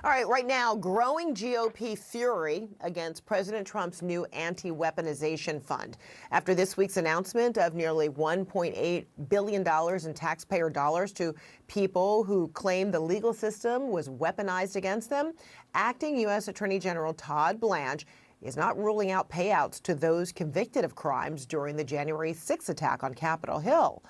All right, right now, growing GOP fury against President Trump's new anti-weaponization fund after this week's announcement of nearly $1.8 billion in taxpayer dollars to people who claim the legal system was weaponized against them. Acting U.S. Attorney General Todd Blanche is not ruling out payouts to those convicted of crimes during the January 6th attack on Capitol Hill.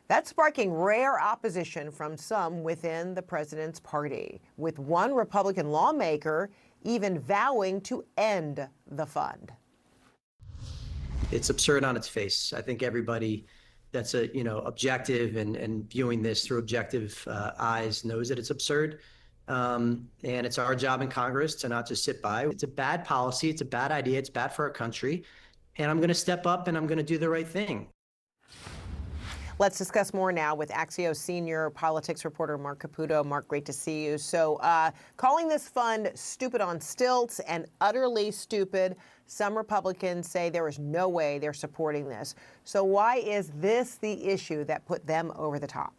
That's sparking rare opposition from some within the president's party, with one Republican lawmaker even vowing to end the fund. It's absurd on its face. I think everybody that's objective and viewing this through objective eyes knows that it's absurd. And it's our job in Congress to not just sit by. It's a bad policy. It's a bad idea. It's bad for our country. And I'm going to step up and I'm going to do the right thing. Let's discuss more now with Axios senior politics reporter Marc Caputo. Marc, great to see you. So calling this fund stupid on stilts and utterly stupid, some Republicans say there is no way they're supporting this. So why is this the issue that put them over the top?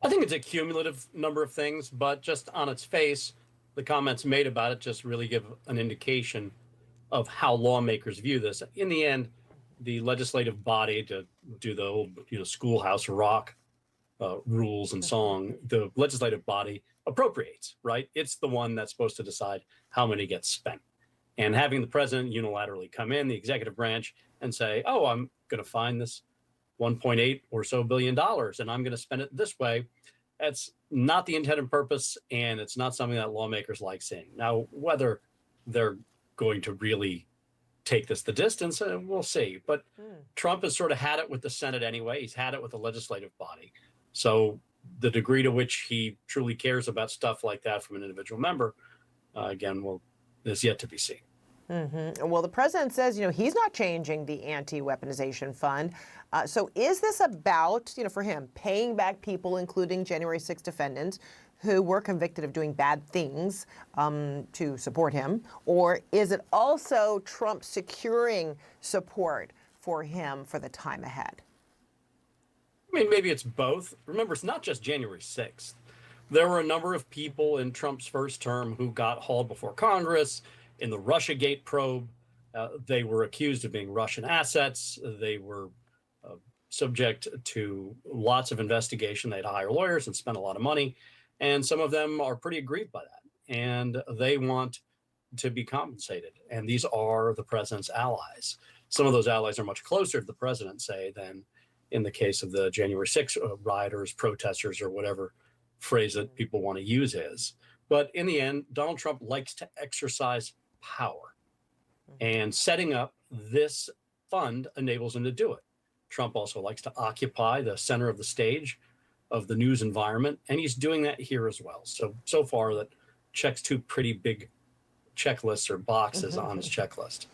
I think it's a cumulative number of things, but just on its face, the comments made about it just really give an indication of how lawmakers view this. In the end, the legislative body, to do the old schoolhouse rock rules and song, the legislative body appropriates, right? It's the one that's supposed to decide how many gets spent. And having the president unilaterally come in, the executive branch, and say, oh, I'm going to find this 1.8 or so billion dollars, and I'm going to spend it this way. That's not the intended purpose, and it's not something that lawmakers like seeing. Now, whether they're going to really take this the distance, we'll see. But Trump has sort of had it with the Senate anyway. He's had it with the legislative body. So the degree to which he truly cares about stuff like that from an individual member, again, is yet to be seen. Well, the president says, he's not changing the anti-weaponization fund. So is this about, for him, paying back people, including January 6 defendants, who were convicted of doing bad things to support him? Or is it also Trump securing support for him for the time ahead? I mean, maybe it's both. Remember, it's not just January 6th. There were a number of people in Trump's first term who got hauled before Congress in the Russiagate probe. They were accused of being Russian assets. They were subject to lots of investigation. They had to hire lawyers and spend a lot of money. And some of them are pretty aggrieved by that. And they want to be compensated. And these are the president's allies. Some of those allies are much closer to the president, say, than in the case of the January 6th rioters, protesters, or whatever phrase that people want to use is. But in the end, Donald Trump likes to exercise power. And setting up this fund enables him to do it. Trump also likes to occupy the center of the stage of the news environment, and he's doing that here as well. So far, that checks two pretty big checklists or boxes on his checklist.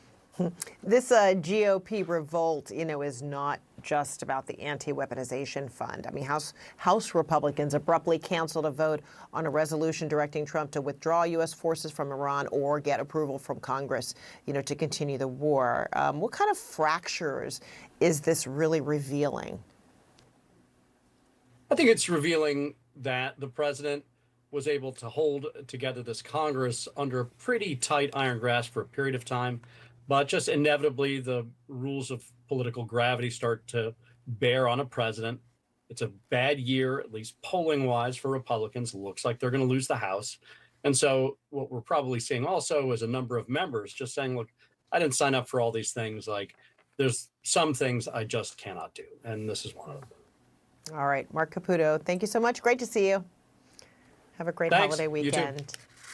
This GOP revolt, is not just about the anti-weaponization fund. I mean, House Republicans abruptly canceled a vote on a resolution directing Trump to withdraw U.S. forces from Iran or get approval from Congress, to continue the war. What kind of fractures is this really revealing? I think it's revealing that the president was able to hold together this Congress under pretty tight iron grasp for a period of time. But just inevitably, the rules of political gravity start to bear on a president. It's a bad year, at least polling-wise, for Republicans. It looks like they're going to lose the House. And so what we're probably seeing also is a number of members just saying, look, I didn't sign up for all these things. Like, there's some things I just cannot do. And this is one of them. All right. Marc Caputo, thank you so much. Great to see you. Have a great holiday weekend. You too.